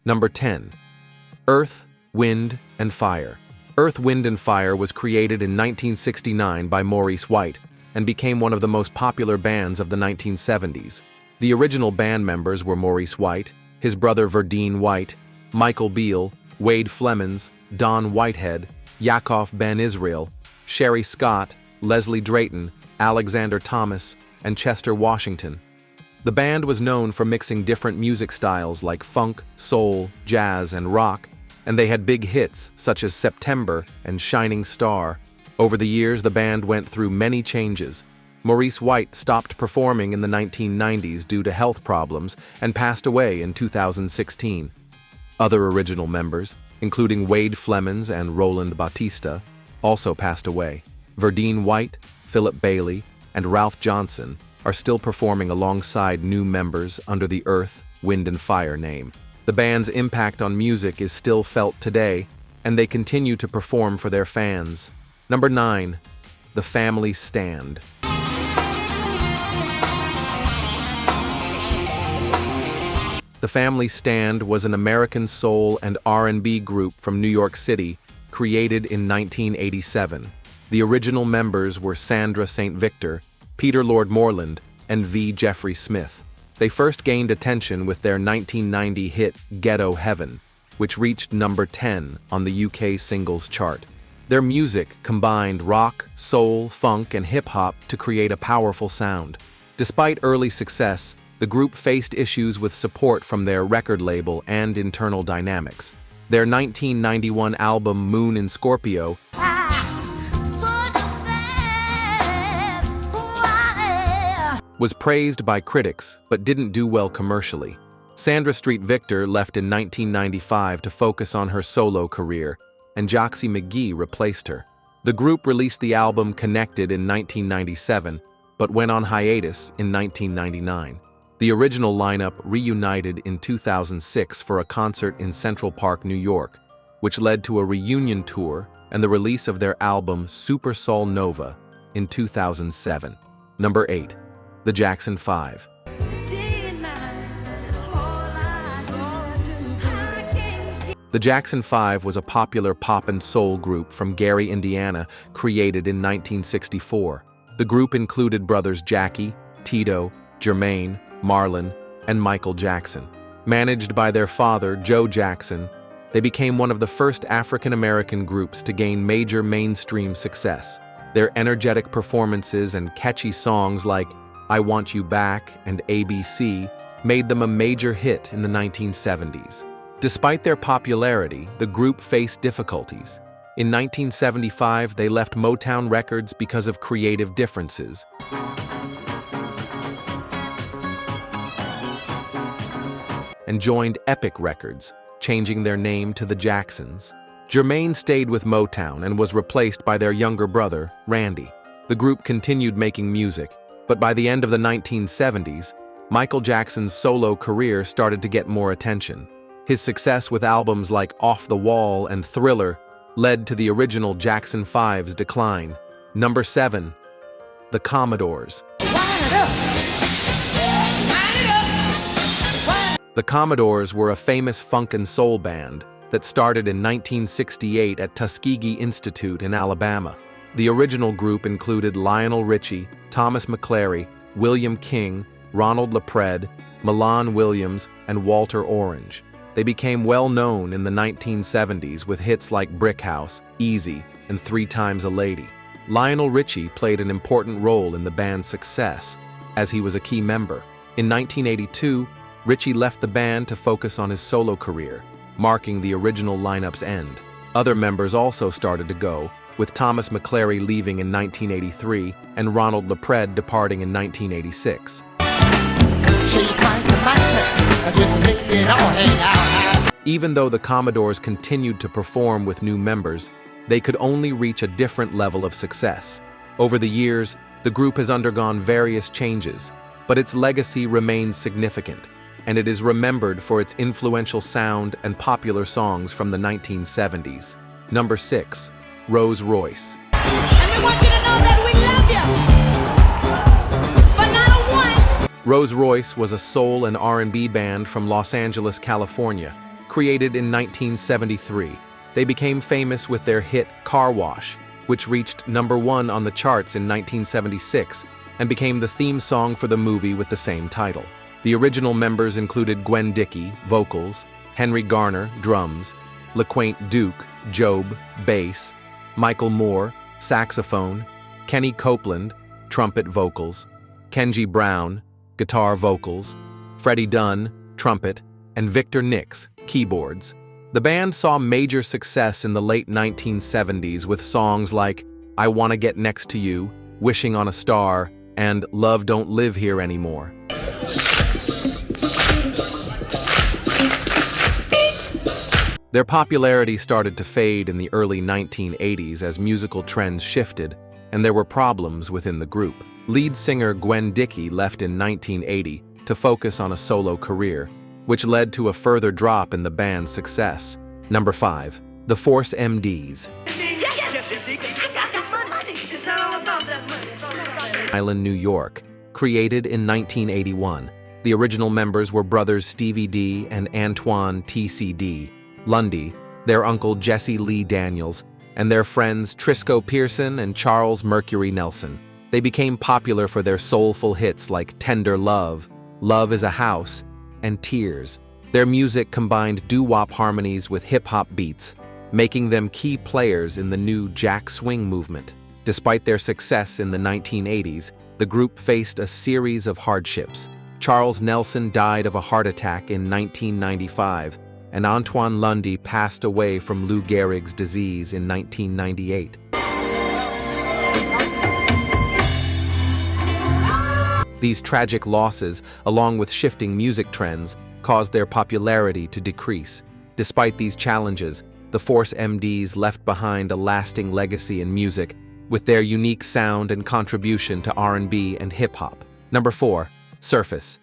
Number 10. Earth, Wind, and Fire. Earth, Wind, and Fire was created in 1969 by Maurice White and became one of the most popular bands of the 1970s. The original band members were Maurice White, his brother Verdine White, Michael Beale, Wade Flemons, Don Whitehead, Yaakov Ben Israel, Sherry Scott, Leslie Drayton, Alexander Thomas, and Chester Washington. The band was known for mixing different music styles like funk, soul, jazz, and rock, and they had big hits such as September and Shining Star. Over the years, the band went through many changes. Maurice White stopped performing in the 1990s due to health problems and passed away in 2016. Other original members, including Wade Flemons and Roland Bautista, also passed away. Verdine White, Philip Bailey, and Ralph Johnson are still performing alongside new members under the Earth, Wind, and Fire name. The band's impact on music is still felt today, and they continue to perform for their fans. Number 9. The Family Stand. The Family Stand was an American soul and R&B group from New York City, created in 1987. The original members were Sandra St. Victor, Peter Lord Moreland, and V. Jeffrey Smith. They first gained attention with their 1990 hit Ghetto Heaven, which reached number 10 on the UK singles chart. Their music combined rock, soul, funk, and hip-hop to create a powerful sound. Despite early success, the group faced issues with support from their record label and internal dynamics. Their 1991 album Moon in Scorpio was praised by critics but didn't do well commercially. Sandra St. Victor left in 1995 to focus on her solo career, and Joxy McGee replaced her. The group released the album Connected in 1997, but went on hiatus in 1999. The original lineup reunited in 2006 for a concert in Central Park, New York, which led to a reunion tour and the release of their album Super Soul Nova in 2007. Number 8. The Jackson 5. The Jackson 5 was a popular pop and soul group from Gary, Indiana, created in 1964. The group included brothers Jackie, Tito, Jermaine, Marlon, and Michael Jackson. Managed by their father, Joe Jackson, they became one of the first African-American groups to gain major mainstream success. Their energetic performances and catchy songs like I Want You Back and ABC made them a major hit in the 1970s. Despite their popularity, the group faced difficulties. In 1975, they left Motown Records because of creative differences. And joined Epic Records, changing their name to the Jacksons. Jermaine stayed with Motown and was replaced by their younger brother, Randy. The group continued making music, but by the end of the 1970s, Michael Jackson's solo career started to get more attention. His success with albums like Off the Wall and Thriller led to the original Jackson 5's decline. Number 7. The Commodores. The Commodores were a famous funk and soul band that started in 1968 at Tuskegee Institute in Alabama. The original group included Lionel Richie, Thomas McClary, William King, Ronald LaPred, Milan Williams, and Walter Orange. They became well known in the 1970s with hits like Brick House, Easy, and 3 Times a Lady. Lionel Richie played an important role in the band's success, as he was a key member. In 1982, Richie left the band to focus on his solo career, marking the original lineup's end. Other members also started to go, with Thomas McClary leaving in 1983 and Ronald LaPred departing in 1986. Even though the Commodores continued to perform with new members, they could only reach a different level of success. Over the years, the group has undergone various changes, but its legacy remains significant, and it is remembered for its influential sound and popular songs from the 1970s. Number 6. Royce. And we want you to know that we love you, but not a one. Royce was a soul and R&B band from Los Angeles, California, created in 1973. They became famous with their hit Car Wash, which reached #1 on the charts in 1976 and became the theme song for the movie with the same title. The original members included Gwen Dickey, vocals, Henry Garner, drums, LaQuaint Duke, Job, bass, Michael Moore, saxophone, Kenny Copeland, trumpet vocals, Kenji Brown, guitar vocals, Freddie Dunn, trumpet, and Victor Nix, keyboards. The band saw major success in the late 1970s with songs like I Wanna Get Next to You, Wishing on a Star, and Love Don't Live Here Anymore. Their popularity started to fade in the early 1980s as musical trends shifted, and there were problems within the group. Lead singer Gwen Dickey left in 1980 to focus on a solo career, which led to a further drop in the band's success. Number 5. The Force MDs. Island, New York, created in 1981. The original members were brothers Stevie D and Antoine TCD Lundy, their uncle Jesse Lee Daniels, and their friends Trisco Pearson and Charles Mercury Nelson. They became popular for their soulful hits like Tender Love, Love is a House, and Tears. Their music combined doo-wop harmonies with hip-hop beats, making them key players in the new Jack Swing movement. Despite their success in the 1980s, the group faced a series of hardships. Charles Nelson died of a heart attack in 1995, and Antoine Lundy passed away from Lou Gehrig's disease in 1998. These tragic losses, along with shifting music trends, caused their popularity to decrease. Despite these challenges, the Force MDs left behind a lasting legacy in music with their unique sound and contribution to R&B and hip-hop. Number 4. Surface.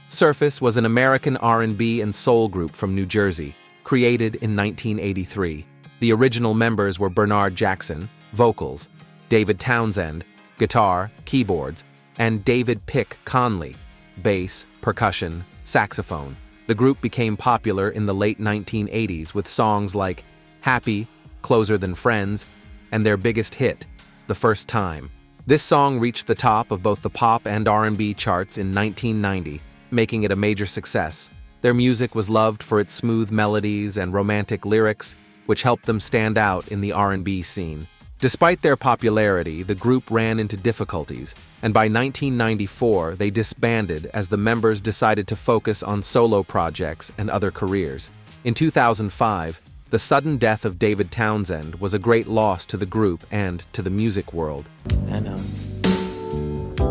Surface was an American R&B and soul group from New Jersey, created in 1983. The original members were Bernard Jackson, vocals, David Townsend, guitar, keyboards, and David Pick Conley, bass, percussion, saxophone. The group became popular in the late 1980s with songs like Happy, Closer Than Friends, and their biggest hit, The First Time. This song reached the top of both the pop and R&B charts in 1990, making it a major success. Their music was loved for its smooth melodies and romantic lyrics, which helped them stand out in the R&B scene. Despite their popularity, the group ran into difficulties, and by 1994 they disbanded as the members decided to focus on solo projects and other careers. In 2005, the sudden death of David Townsend was a great loss to the group and to the music world.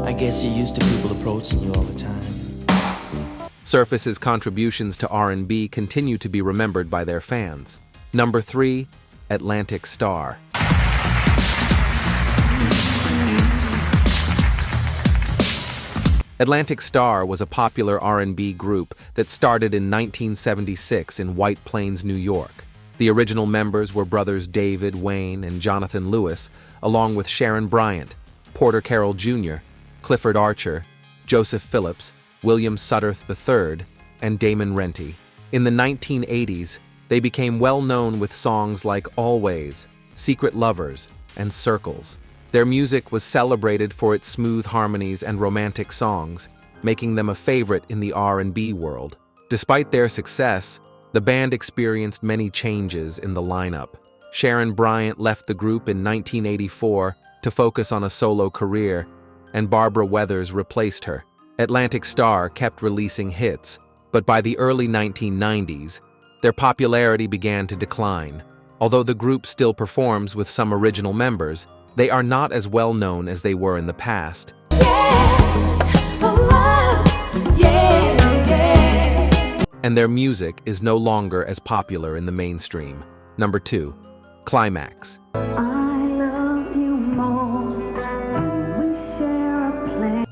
I guess you're used to people approaching you all the time. Surface's contributions to R&B continue to be remembered by their fans. Number 3. Atlantic Starr. Atlantic Starr was a popular R&B group that started in 1976 in White Plains, New York. The original members were brothers David, Wayne, and Jonathan Lewis, along with Sharon Bryant, Porter Carroll Jr., Clifford Archer, Joseph Phillips, William Sutterth III, and Damon Renty. In the 1980s, they became well known with songs like Always, Secret Lovers, and Circles. Their music was celebrated for its smooth harmonies and romantic songs, making them a favorite in the R&B world. Despite their success, the band experienced many changes in the lineup. Sharon Bryant left the group in 1984 to focus on a solo career, and Barbara Weathers replaced her. Atlantic Starr kept releasing hits, but by the early 1990s, their popularity began to decline. Although the group still performs with some original members, they are not as well known as they were in the past. And their music is no longer as popular in the mainstream. Number 2. Climax.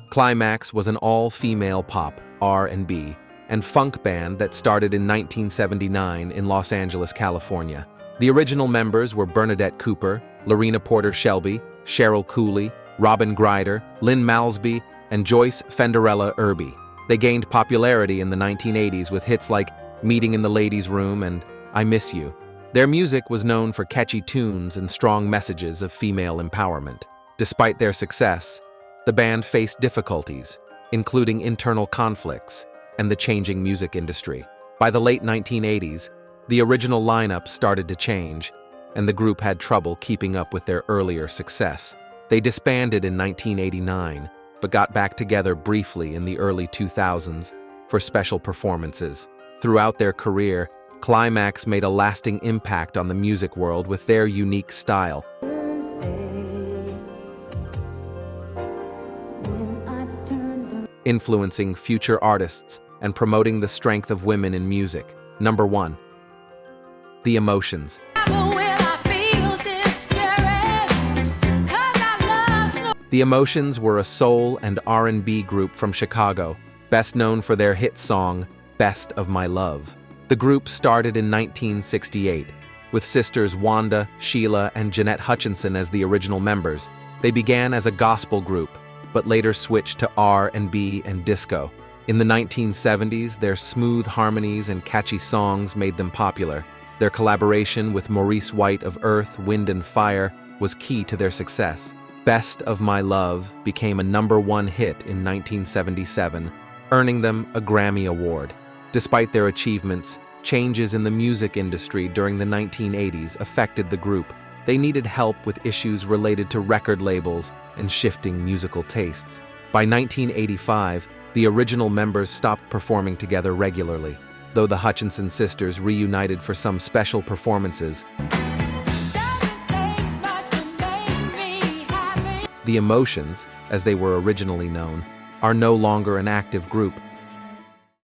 Climax was an all-female pop, R&B, and funk band that started in 1979 in Los Angeles, California. The original members were Bernadette Cooper, Lorena Porter Shelby, Cheryl Cooley, Robin Greider, Lynn Malsby, and Joyce Fenderella Irby. They gained popularity in the 1980s with hits like Meeting in the Ladies' Room and I Miss You. Their music was known for catchy tunes and strong messages of female empowerment. Despite their success, the band faced difficulties, including internal conflicts and the changing music industry. By the late 1980s, the original lineup started to change, and the group had trouble keeping up with their earlier success. They disbanded in 1989, but got back together briefly in the early 2000s for special performances. Throughout their career, Climax made a lasting impact on the music world with their unique style. Influencing future artists and promoting the strength of women in music. Number 1. The Emotions. The Emotions were a soul and R&B group from Chicago, best known for their hit song, Best of My Love. The group started in 1968, with sisters Wanda, Sheila, and Jeanette Hutchinson as the original members. They began as a gospel group, but later switched to R&B and disco. In the 1970s, their smooth harmonies and catchy songs made them popular. Their collaboration with Maurice White of Earth, Wind and Fire was key to their success. Best of My Love became a #1 hit in 1977, earning them a Grammy Award. Despite their achievements, changes in the music industry during the 1980s affected the group. They needed help with issues related to record labels and shifting musical tastes. By 1985, the original members stopped performing together regularly, though the Hutchinson sisters reunited for some special performances. The Emotions, as they were originally known, are no longer an active group,